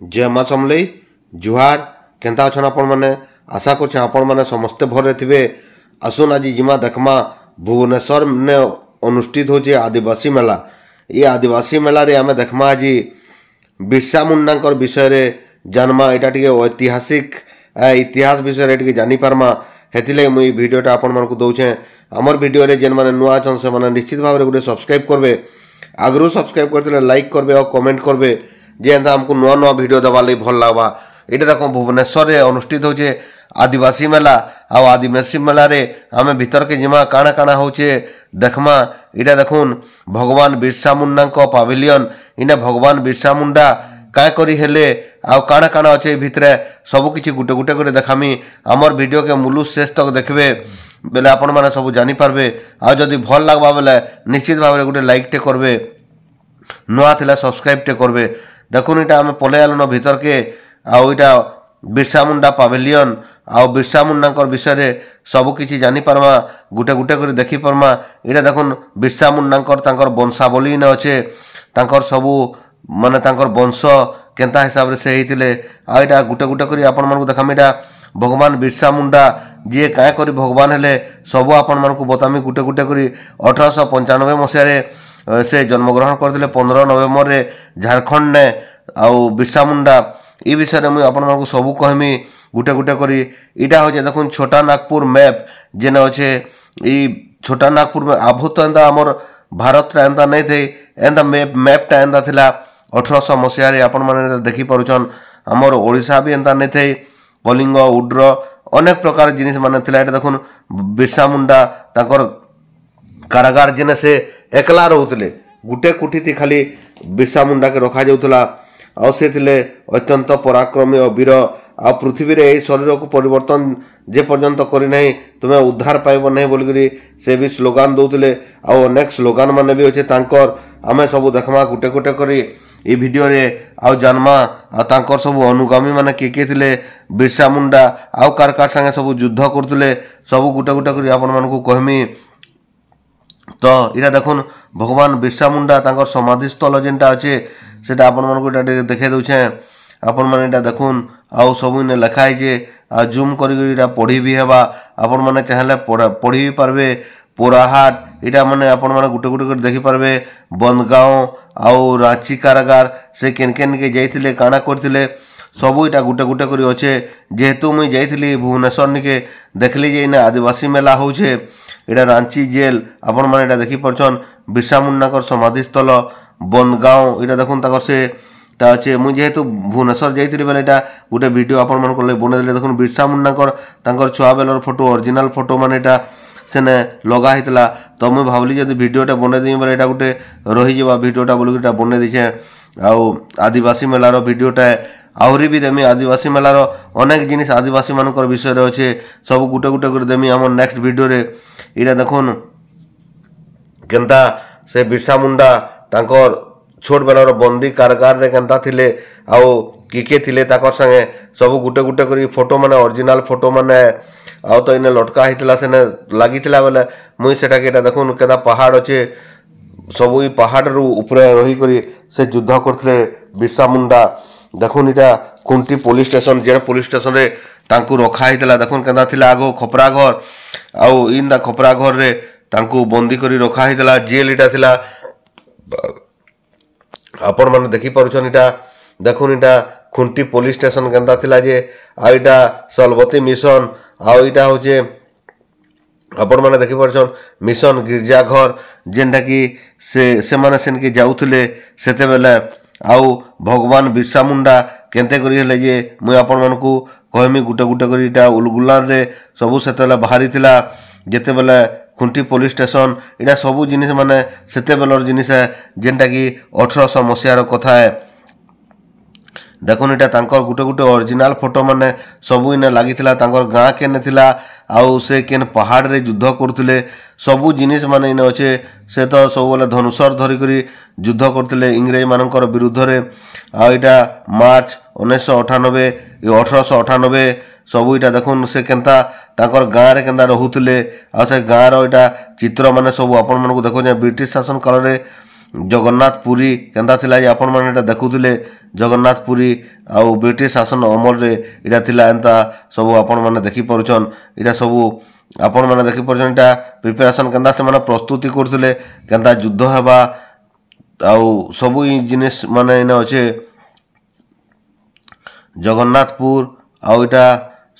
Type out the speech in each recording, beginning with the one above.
जय माँ समलई जुहार केन्ता अछन आपण मैंने आशा कर आपण मैंने समस्ते भरे थे। आसुन आज जिमा देखमा भुवनेश्वर ने अनुष्ठित हो आदिवासी मेला। ये आदिवासी मेला रे आमे देखमा आज बिरसा मुंडा विषय रे जानमा एटा टिके ऐतिहासिक इतिहास विषय रे टिके जानी पारमा। हेतिले मुई वीडियोटा आपण मानकु दउछे। हमर वीडियो रे जेन माने नुआ छन से माने निश्चित भाव रे गुटे सब्सक्राइब करबे। आगरू सब्सक्राइब करथिले लाइक करबे और कमेंट करबे जे एंता हमको नुआ नुआ वीडियो देवा लई भल लागबा। एटा देखो भुवनेश्वर रे अनुष्ठित होचे आदिवासी मेला। आ आदिवासी मेला रे आमे भीतर के जिमा काना काना होचे देखमा। एटा देखुन भगवान बिरसा मुंडा को पाविलियन। इने भगवान बिरसा मुंडा काय करी हेले आ काना काना अच्छे भितरे सब किछि गुटे गुटे करे देखामी। हमर वीडियो के मुलु शेष तक देखबे बेले आपण माने सब जानि पारबे। आ जदि भल लागबा बेले निश्चित भाव रे गुटे लाइक टे करबे, नुआ थिला सब्सक्राइब टे करबे। देखुन इटा आमे पले आलन भीतर के आउ इटा बिरसा मुंडा पाविलियन। आउ बिरसा मुंडा विषय रे सब किछि जानि पारमा, गुटे गुटे करे देखि पारमा। इटा देखुन बिरसा मुंडा तांकर वंशावली ने अच्छे, तांकर सबु माने तांकर वंश केंता हिसाब रे से हेतिले। आ इटा गुटे गुटे करी आपण मानकु देखामी। इटा भगवान बिरसा मुंडा जे काय करी भगवान हेले सब आपण मानकु बतामी गुटे गुटे करी। 1895 मसिया रे से जन्मग्रहण करथिले 15 नवेम्बर रे झारखंड ने। आउ बिरसा मुंडा ई विषय रे मुई आपण मानकु सब कहमी गुटे गुटे करी। इटा होचे देखुन छोटा नागपुर मैप जेने अच्छे। ई छोटा नागपुर में आभूत तो एंता हमर भारत रे एंता नहीं थे। एंता मैपटा एंता थिला 1800 मसिया रे आपण माने देखि पारुछन। हमर ओडिशा भी एंता नहीं थे। कलिंग उड्र अनेक प्रकार जिनिस माने थिला। एटा देखुन बिरसा मुंडा ताकर कारागार जेने से एकला रहउतले। गुटे कुटीति खाली बिरसा मुंडा के रखा जाउतला। आ से थिले अत्यंत पराक्रमी और वीर। आ पृथ्वी रे ए शरीर को परिवर्तन जे पर्यंत करि नहीं तुमे उद्धार पाइबो नहीं बोलकरी से भी स्लोगान दउतले। आ अनेक स्लोगान माने भी होचे तांकर। आमे सब देखमा गुटे गुटे करी ए वीडियो रे आ जानमा। आ तांकर सब अनुगामी माने के थिले बिरसा मुंडा आ कार कार संगे सब युद्ध करतले सब गुटे गुटे करी आपण मानकु कहमी। तो इटा देखुन भगवान बिरसा मुंडा तांकर समाधि स्थल जेनटा अच्छे सेटा आपण मानकु एटा देखे दउछे। आपण माने एटा देखुन आउ सब ने लिखा है जे आ जूम करी एटा पढ़ी भी हेबा। आपण माने चाहले पढ़ी भी पारबे। पोराहाट इटा माने आपण माने गुटे गुटे कर देखि पारबे। बंदगांव आउ रांची कारागार से केन केन के जाइथिले काना करथिले सब इटा गुटे गुटे करी अच्छे। जेहेतु मुई जाइथिली भुवनेश्वर निके देखली जे इने आदिवासी मेला होछे। इटा रांची जेल आपण माने इटा देखि परछन। बिरसा मुंडा समाधि स्थल बंदगांव इटा देखुन ताकर से ता अच्छे। मुई जेहेतु भुवनेश्वर जाइथिली बेले इटा गुटे वीडियो आपण मानकर ले बने देले। देखुन बिरसा मुंडा तांकर छुआ बेलर फोटो ओरिजिनल फोटो माने इटा सेने लगा हितला। तो मुई भावली जदि वीडियोटा बने देई बेले इटा गुटे रही जेबा वीडियोटा बोलि इटा बने दिछे। आउ आदिवासी मेलार वीडियोटा आहरी भी देमी। आदिवासी मेलार अनेक जिनिस आदिवासी मानकर विषय रे अच्छे सब गुटे गुटे कर देमी हमर नेक्स्ट वीडियो रे। इटा देखुन केनता से बिरसा मुंडा तांकर छोट बेलार बंदी कारागार रे केनता थिले आउ किके थिले ताकर संगे सब गुटे गुटे करी फोटो माने ओरिजिनल फोटो माने आउ तो इने लटका हितला सेने लागिथिला बेले मुई सेटा केटा देखुन केदा पहाड़ अच्छे सब ई पहाड़ रु ऊपर रही करी से युद्ध करथिले बिरसा मुंडा। देखुन इटा कुंटी पुलिस स्टेशन जे पुलिस स्टेशन रे तांकु रखा हितला। देखुन केना थिला आगो खपरा घर आउ इनदा खपरा घर रे तांकु बंदी करी रखा हितला। जेल इटा थिला आपण माने देखि पारुछन। इटा देखुन इटा खुंटी पुलिस स्टेशन केनता थिला जे आ इटा सलबती मिशन आ इटा होचे आपण माने देखि पारुछन मिशन गिरजा घर जेनटा कि से माने सेन के जाउथले सेते बेले। आउ भगवान बिरसा मुंडा केनते करी हेले जे मुई आपण मानकु कहमी गुटे गुटे करी। इटा उलगुलार रे सबु सेतेले बाहरी थिला जेते बेले खुंटी पुलिस स्टेशन इटा सबु जिनिस माने सेते बेलर जिनिस है जेनटा कि 1800 मसियार कथा है। देखुन इटा तांकर गुटे गुटे ओरिजिनल फोटो माने सबु इने लागिथिला। तांकर गाँ केने थिला आउ से केन पहाड़ रे युद्ध करथिले सबु जिनिस माने इने अच्छे। से तो सब बोले धनुषर धरी करी युद्ध करथिले इंग्रेज मानकर विरुद्ध रे। आ इटा मार्च 1998 1898 सबु इटा देखुन से केनता तांकर गाँ रे केनता रहउथिले। आ से गाँ रो इटा चित्र माने सबु आपण मानकु देखो जे ब्रिटिश शासन काल रे जगन्नाथ पुरी केंता थिला जे आपण माने देखुथिले जगन्नाथ पुरी आउ ब्रिटिश शासन अमल रे इटा थिला एंता सब आपण माने देखि परुछन इटा सब आपण माने देखि परुछन इटा प्रिपरेशन केंता से माने प्रस्तुति करथिले केंता युद्ध हेबा आउ सब ई जिनिस माने इने अछि जगन्नाथपुर आउ इटा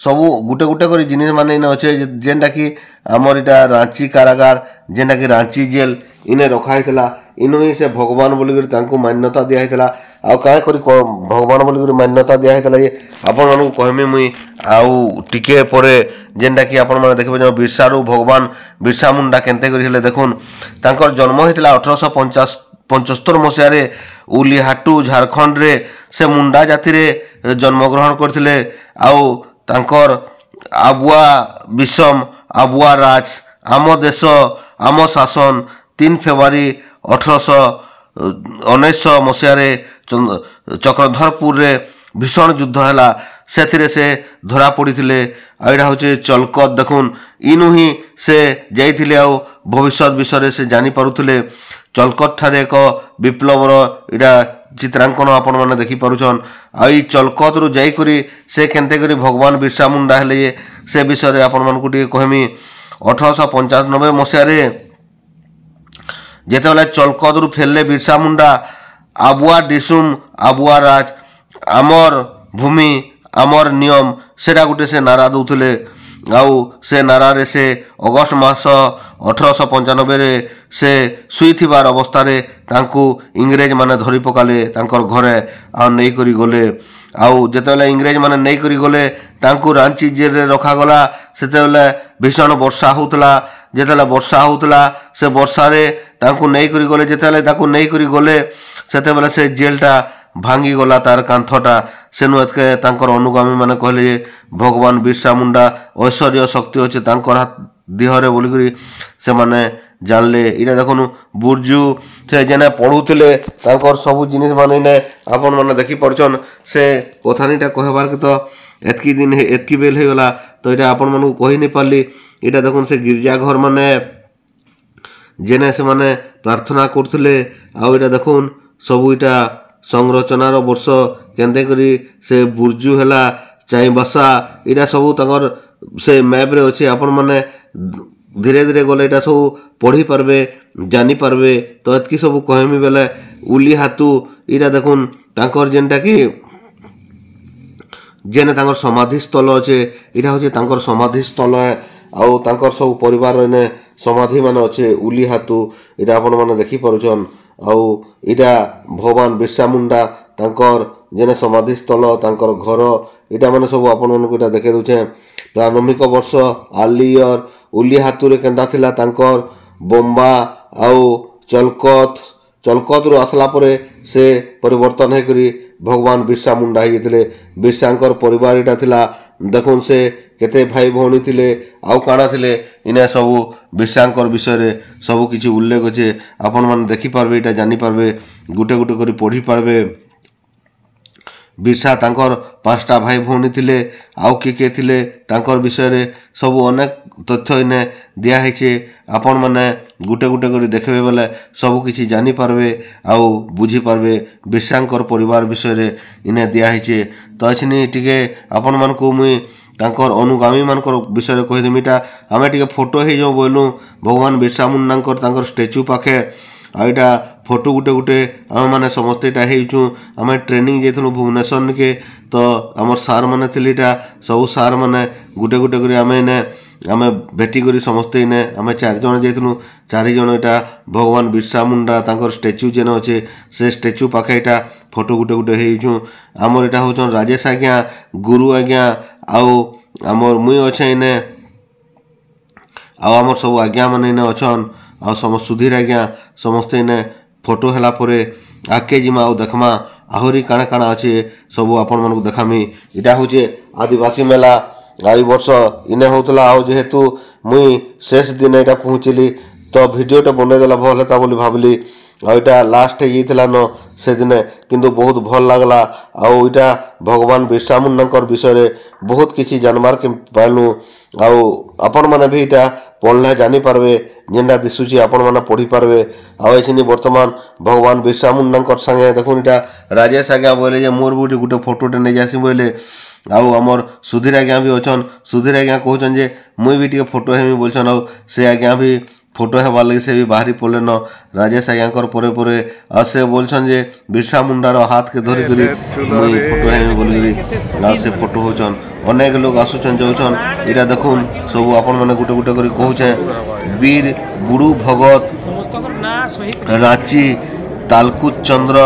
सब गुटे गुटे करी जिनिस माने इने अच्छे जेनटा कि आमर इटा रांची कारागार जेनटा कि रांची जेल इने रखा हैतला इनु ही से भगवान बोली तांको मान्यता दिया हैतला आउ काहे करी भगवान बोली मान्यता दिया हैतला ये आपण मानू कहमी मुई आउ टिके परे जेनटा कि आपण माने देखबे जो बिरसारू भगवान बिरसा मुंडा केनते करी हेले देखुन तांकर जन्म हैतला 1875 मसिया रे उलीहाटू झारखंड रे से मुंडा जाति रे जन्मग्रहण करथिले आउ तांकर आबुआ विषम आबुआ राज आम देश आम शासन 3 फेब्रुआरी 1819 मसीह चक्रधरपुर रे भीषण युद्ध है से धरा पड़ी आईटा हूँ चलकत देखुन इनु ही से जाइए आ भविष्य विषय से जानी पारुथिले चलकत ठारे एक विप्लवर इटा चित्रांकन आपण मैंने देखिपुन आई चलकत रु जाइकरी से केनते करी भगवान बिरसा मुंडा हेले से विषय आपण मानकु टिके कहमी 1895 मसीह जेते बेले चलकत रु फेरले बिरसा मुंडा आबुआ डिसुम आबुआ राज आमर भूमि आमर नियम सेटा गुटे से नारा दौले आउ से नारा रे से अगस्ट मास 1895 रे से सुईथिबार अवस्था रे तांकू इंग्रेज माने धरी पकाले तांकर घरे आ नै करी गले आउ जेतेले इंग्रेज माने नै करी गले तांकू रांची जेल रे रखा गला सेतेले भीषण वर्षा होतला जेतेले वर्षा होतला से वर्षा रे तांकू नै करी गले जेतेले ताकू नै करी गले सेतेबेले से जेलटा भांगी गला तार कांथटा सेनु एतके तांकर अनुगामी माने कहले भगवान बिरसा मुंडा ऐश्वर्य शक्ति अच्छे तांकर हाथ देहरे बोली करी से माने जानले इटा देखनु बुर्जु से जेने पढुथिले तांकर सब जिनिस माने ने आपन माने देखि परछन से कथानीटा कहबार के तो एतकी दिन एतकी बेल हे गला तो इटा आपन मानू कहि नै पारली इटा देखुन से गिरजा घर माने जेने से माने प्रार्थना करथिले आ इटा देखुन सब इटा संरचनार वर्ष केंदे करी से बुर्जु हैला चाईबासा इटा सब तांकर से मैप रे अछि आपन माने धीरे धीरे गले इटा सब पढ़ी पारबे जानी पारबे तो एतकी सब कहमी बेले उली हातू इटा देखुन तांकर जेनटा कि जेने तांकर समाधि स्थल अछि इटा होछि तांकर समाधि स्थल है आउ तांकर सब परिवार ने समाधि माने अछि उली हातू इटा आपन माने देखि पारुछन आउ इटा भगवान बिरसा मुंडा तांकर जेने समाधि स्थल तांकर घर इटा माने सब आपन मन को इटा देखे दउछे प्रारंभिक वर्ष आर्ली ईयर उली हातू रे केंदा थिला तांकर बम्बा आउ चलकत रु आसला परे से परिवर्तन है करी भगवान बिरसा मुंडा ही बिरसांकर परिवार इटा थिला देखुन से केते भाई भौणी थिले आउ काना थिले इने सब बिरसांकर विषय रे सब किछि उल्लेख अछि आपन मन देखि पारबे इटा जानि पारबे गुटे गुटे करी पढ़ी पारबे बिरसा तांकर 5टा भाई भौणी थिले आउ के थिले तांकर विषय रे सब अनेक तथ्य इने दिया हैछे आपन माने गुटे गुटे करी देखबे बेले सब किछि जानि पारबे आउ बुझी पारबे बिरसांकर परिवार विषय रे इने दिया हैछे तो अछनी टिके आपन मन को मुई तांकर अनुगामी मानकर विषय कहि देमिटा आमे टिके फोटो हे जो बोलू भगवान बिरसा मुंडांकर तांकर स्टैच्यू पाखे आइटा फोटो गुटे गुटे आम माने समस्ते इटा हेचु आमे ट्रेनिंग जेथनु भुवनेश्वर के तो आमर सार माने थिलिटा सब सार माने गुटे गुटे करी आमे ने आमे भेटी करी समस्ते ने आमे 4 जण जेथनु 4 जण इटा भगवान बिरसा मुंडा तांकर स्टैच्यू जेन अछि से स्टैच्यू पाखे इटा फोटो गुटे गुटे हेचु आमर इटा होचन राजेश आज्ञा गुरु आज्ञा आउ आमर मुई अच्छे इने आउ आमर सब आज्ञा माने इने अछन आ समस्त सुधीर आज्ञा समस्ते इने फोटो हैला परे आके जिमा आउ देखमा आहुरी काଣା काଣା अच्छे सब आपण मन को देखामी इटा होचे आदिवासी मेला आई वर्ष इने होतला आउ जेहेतु मुई शेष दिन इटा पहुँचली तो वीडियोटा बने देला भल हेता बोली भाबली आ इटा लास्ट हे जेतला न से दिने किंतु बहुत भल लगला आउ इटा भगवान बिरसा मुंडा विषय बहुत किसी जानबार के पाइलु आउ आपण मैंने भी इटा पढ़ले जानीपारे जेनटा दिशुची आपण मैंने पढ़ी पारे आनी बर्तमान भगवान बिरसा मुंडा सागे देखुन इटा राजेश आज्ञा बोले मोर भी गोटे फोटोटे नहीं जासी बोले आउ आमर सुधीर आज्ञा भी अच्छन सुधीर आज्ञा कहचन जे मुई भी टे फोटो हेमी बोलछन आउ से आज्ञा भी फोटो हेबार लगे से भी बाहरी पड़े न राजेश आज्ञाकर परे परे आ से बोलछन जे बिरसा मुंडार हाथ के धरी करी मुई फोटो हेमी बोली आ से फोटो होचन अनेक लोग आसुचन जाउचन इटा देखुन सब आपण माने गुटे गुटे करी कहउछे वीर बुडू भगत रांची तालकुच चंद्र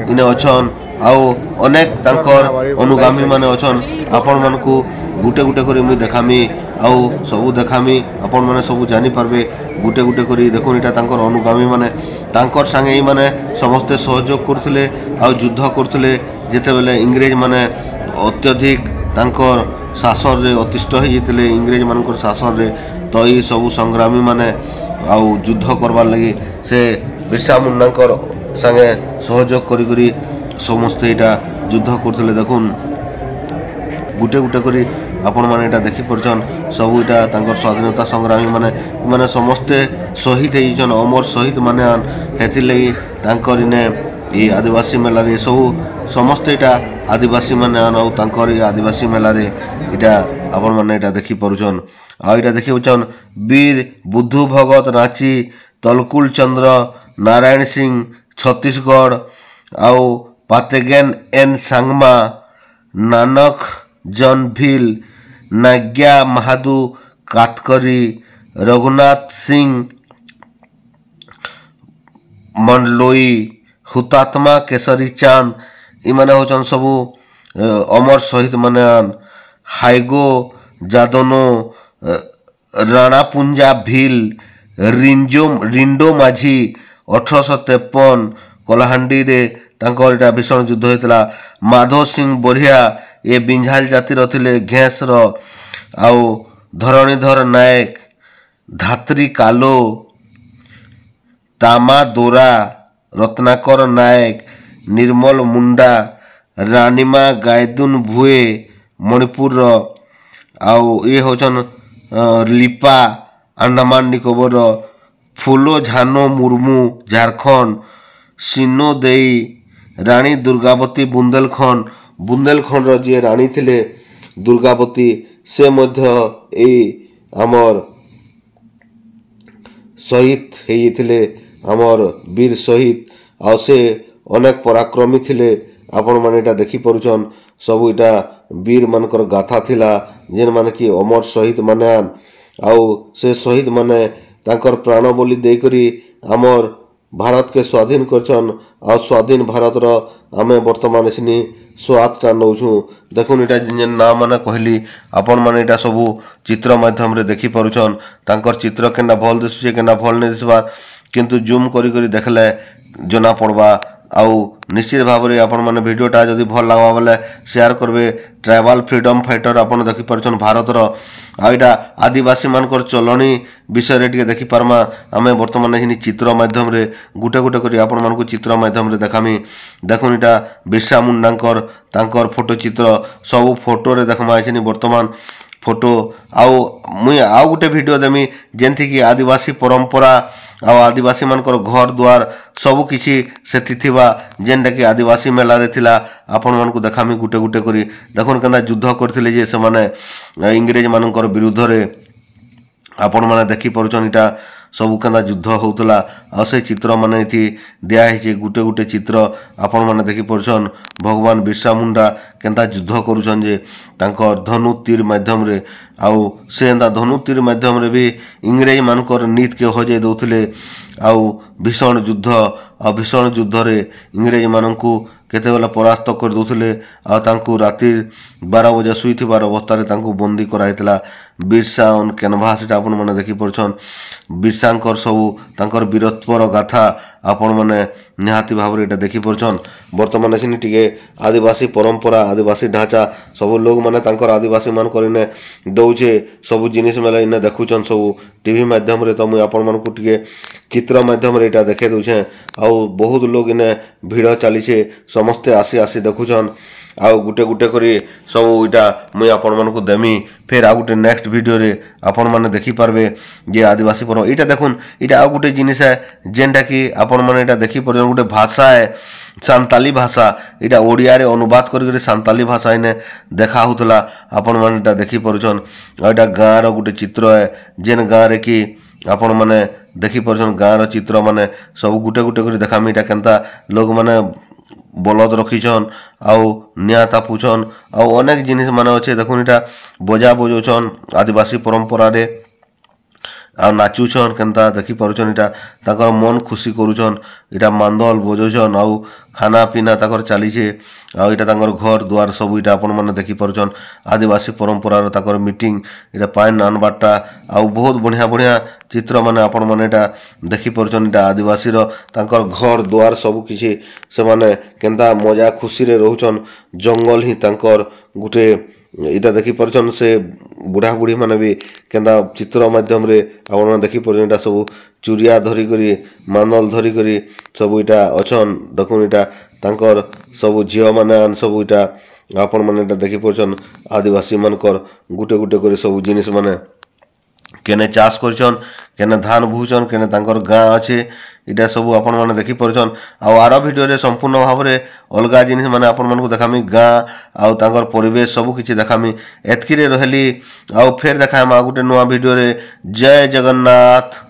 इने अछन आउ अनेक तांकर अनुगामी माने अछन आपण मानकू गुटे गुटे करी मुई देखामी आउ सबू देखामी आपण माने सबू जानी पारबे गुटे गुटे करी देखुन इटा तांकर अनुगामी माने तांकर संगे ई माने समस्त सहयोग करथिले आउ युद्ध करथिले जेते बेले इंग्रेज माने अत्यधिक तांकर शासन रे अतिष्ठ हो जेतिले इंग्रेज मानकर शासन रे तो ई सबू संग्रामी माने आउ युद्ध करबार लगी से बिरसा मुंडाकर संगे सहयोग करी करी समस्त इटा युद्ध करथिले देखुन गुटे गुटे करी आपण माने इटा देखि परछन सब इटा तांकर स्वाधीनता संग्रामी माने माने समस्ते शहीद हेइछन अमर शहीद माने हेथि लई तांकर इने ई आदिवासी मेला रे सब समस्त इटा आदिवासी माने आउ तांकर ई आदिवासी मेला रे इटा आपण माने इटा देखि परछन आ इटा देखि परछन वीर बुद्धू भगत रांची तलकुल चंद्र नारायण सिंह छत्तीसगढ़ आउ पातेगेन एन सांगमा नानक जनभिल नाग्या महादू कातकरी रघुनाथ सिंह मंडलोई हुतात्मा केसरी चांद इमाने होचन सबू अमर शहीद माने हाइगो जादनो राणा पुंजा भील रिंडो माझी 1853 कलाहांडी रे तांकर इटा भीषण युद्ध होता माधव सिंह बढ़िया ये बिंझाल जातिर थिले घेस आउ धरणीधर नायक धात्री कालो तामा दोरा रत्नाकर नायक निर्मल मुंडा रानीमा गायदुन भुए मणिपुर आउ ये होचन लिपा अंडमान निकोबर फूलो झानो मुर्मू झारखंड सिनो देई रानी दुर्गावती बुंदेलखंड जी रानी थिले दुर्गावती से मध्य आमर शहीद होइथिले आमर वीर शहीद आ से अनेक पराक्रमी थिले आपण माने इटा देखि परुछन सब इटा वीर मानकर गाथा थिला जेन माने कि अमर शहीद माने आउ से शहीद माने तांकर प्राण बलि दे करी आमर भारत के स्वाधीन करछन आ स्वाधीन भारत रो आमे वर्तमान सिनी स्वादटा नौछु देखुन इटा जेन ना माने कहली आपण माने इटा सबू चित्र माध्यम रे देखि परुछन तांकर चित्र केना भल दिसुचे केना भल नै दिसबार किंतु जूम करी करी देखले जना पड़बा आउ निश्चित भाव में आपण माने वीडियोटा जदि भल लागबा बोले शेयर करबे ट्राइबल फ्रीडम फाइटर आपण देखि परछन भारत रो आइटा आदिवासी मानकर चलणी विषय रे टिके देखि परमा आमे वर्तमान हिनी चित्र माध्यम रे गुटे गुटे करी आपण मानकु चित्र माध्यम रे देखामी देखुन इटा बिरसा मुंडाकर तांकर फोटो चित्र सब फोटो रे देखमा छिनी वर्तमान फोटो आउ मुई आउ गुटे वीडियो देमी जेंथि कि आदिवासी परंपरा आ आदिवासी मानकर घर द्वार सबु किछि सेति थिबा जेनटा कि आदिवासी मेला रे थिला आपण मानकु देखामी गुटे गुटे करी देखुन केना युद्ध करथिले जे से माने इंग्रेज मानकर विरुद्ध रे आपण माने देखि परुछन इटा सबु केना युद्ध होउतला आ से चित्र माने इथि दिया हिचे गुटे गुटे चित्र आपण माने देखि परुछन भगवान बिरसा मुंडा केनता युद्ध करूछन जे तांकर धनु तीर माध्यम रे आउ से एंदा धनु तीर माध्यम रे भी इंग्रेज मानकर नीत के हजे दउथले आउ भीषण युद्ध रे इंग्रेज मानकू केते बेला परास्त कर दउथले आ तांकू राति 12 बजे सुईथिबार अवस्था रे तांकू बंदी कराइतला ବିର୍ସା ଅନ୍ କ୍ୟାନଭାସ୍ ଏଇଟା ଆପଣମାନେ ଦେଖିପାରୁଛନ୍ ବିର୍ସାଙ୍କର ସବୁ ତାଙ୍କର ବୀରତ୍ୱର ଗାଥା ଆପଣମାନେ ନିହାତି ଭାବରେ ଏଇଟା ଦେଖିପାରୁଛନ୍ ବର୍ତ୍ତମାନ ଏଠି ଟିକେ ଆଦିବାସୀ ପରମ୍ପରା ଆଦିବାସୀ ଢାଞ୍ଚା ସବୁ ଲୋକମାନେ ତାଙ୍କର ଆଦିବାସୀମାନଙ୍କର ଇନେ ଦଉଛେ ସବୁ ଜିନିଷ ମାନେ ଇନେ ଦେଖୁଛନ୍ ସବୁ ଟିଭି ମାଧ୍ୟମରେ ତ ମୁଇଁ ଆପଣମାନଙ୍କୁ ଟିକେ ଚିତ୍ର ମାଧ୍ୟମରେ ଏଇଟା ଦେଖାଇ ଦେଉଛେ ଆଉ ବହୁତ ଲୋକ ଇନେ ଭିଡ଼ ଚାଲିଛେ ସମସ୍ତେ ଆସି ଦେଖୁଛନ୍ ଆଉ ଗୁଟେ ଗୁଟେ କରି ସବୁ ଇଟା ମୁଇଁ ଆପଣମାନଙ୍କୁ ଦେମି ଫେର୍ ଆଉ ଗୁଟେ ନେକ୍ସଟ ଭିଡ଼ିଓରେ ଆପଣମାନେ ଦେଖିପାରବେ ଯେ ଆଦିବାସୀ ପର୍ବ ଏଇଟା ଦେଖୁନ୍ ଏଇଟା ଆଉ ଗୁଟେ ଜିନିଷ ହେ ଯେନ୍ଟା କି ଆପଣମାନେ ଏଇଟା ଦେଖିପାରୁଛନ୍ ଗୋଟେ ଭାଷା ହେ ସାନ୍ତାଲି ଭାଷା ଏଇଟା ଓଡ଼ିଆରେ ଅନୁବାଦ କରିକି ସାନ୍ତାଲି ଭାଷା ଇନେ ଦେଖା ହେଉଥିଲା ଆପଣମାନେ ଏଇଟା ଦେଖିପାରୁଛନ୍ ଆଉ ଏଇଟା ଗାଁର ଗୋଟେ ଚିତ୍ର ହେ ଯେନ୍ ଗାଁରେ କି ଆପଣମାନେ ଦେଖିପାରୁଛନ୍ ଗାଁର ଚିତ୍ର ମାନେ ସବୁ ଗୁଟେ ଗୁଟେ କରି ଦେखाମି ଏଇଟା କେନ୍ତା ଲୋକମାନେ ବଲଦ ରଖିଛନ୍ ଆଉ ନିଆଁ ତାପୁଛନ୍ ଆଉ ଅନେକ ଜିନିଷ ମାନେ ଅଛେ ଦେଖୁନ୍ ଏଇଟା ବଜା ବଜଉଛନ୍ ଆଦିବାସୀ ପରମ୍ପରାରେ ଆଉ ନାଚୁଛନ୍ କେନ୍ତା ଦେଖିପାରୁଛନ୍ ଏଇଟା ତାଙ୍କର ମନ ଖୁସି କରୁଛନ୍ ଏଇଟା ମାନ୍ଦଲ ବଜଉଛନ୍ ଆଉ ଖାନା ପିନା ତାଙ୍କର ଚାଲିଛେ ଆଉ ଏଇଟା ତାଙ୍କର ଘର ଦୁଆର ସବୁ ଏଇଟା ଆପଣମାନେ ଦେଖିପାରୁଛନ୍ ଆଦିବାସୀ ପରମ୍ପରାର ତାଙ୍କର ମିଟିଂ ଏଇଟା ପାନ୍ ଆନବାରଟା ଆଉ ବହୁତ ବଢ଼ିଆ ବଢ଼ିଆ ଚିତ୍ର ମାନେ ଆପଣମାନେ ଏଇଟା ଦେଖିପାରୁଛନ୍ ଏଇଟା ଆଦିବାସୀର ତାଙ୍କର ଘର ଦୁଆର ସବୁ କିଛି ସେମାନେ କେନ୍ତା ମଜା ଖୁସିରେ ରହୁଛନ୍ ଜଙ୍ଗଲ ହିଁ ତାଙ୍କର ଗୋଟେ ଏଇଟା ଦେଖିପାରୁଛନ୍ ସେ ବୁଢ଼ା ବୁଢ଼ୀ ମାନେ ବି କେନ୍ତା ଚିତ୍ର ମାଧ୍ୟମରେ ଆପଣମାନେ ଦେଖିପାରୁଛନ୍ ଏଇଟା ସବୁ ଚୁରିଆ ଧରିକରି ମାନ୍ଦଲ ଧରିକରି ସବୁ ଏଇଟା ଅଛନ୍ ଦେଖୁନ୍ ଏଇଟା ତାଙ୍କର ସବୁ ଝିଅମାନେ ସବୁ ଏଇଟା ଆପଣମାନେ ଏଇଟା ଦେଖିପାରୁଛନ୍ ଆଦିବାସୀମାନଙ୍କର ଗୁଟେ ଗୁଟେ କରି ସବୁ ଜିନିଷ ମାନେ କେନେ ଚାଷ କରିଛନ୍ କେନେ ଧାନ ବୁହୁଛନ୍ କେନେ ତାଙ୍କର ଗାଁ ଅଛେ ଏଇଟା ସବୁ ଆପଣମାନେ ଦେଖିପାରୁଛନ୍ ଆଉ ଆର ଭିଡ଼ିଓରେ ସମ୍ପୂର୍ଣ୍ଣ ଭାବରେ ଅଲଗା ଜିନିଷ ମାନେ ଆପଣମାନଙ୍କୁ ଦେखाମି ଗାଁ ଆଉ ତାଙ୍କର ପରିବେଶ ସବୁ କିଛି ଦେखाମି ଏତ୍କିରେ ରହିଲି ଆଉ ଫେର୍ ଦେଖାମା ଆଉ ଗୋଟେ ନୂଆ ଭିଡ଼ିଓରେ ଜୟ ଜଗନ୍ନାଥ।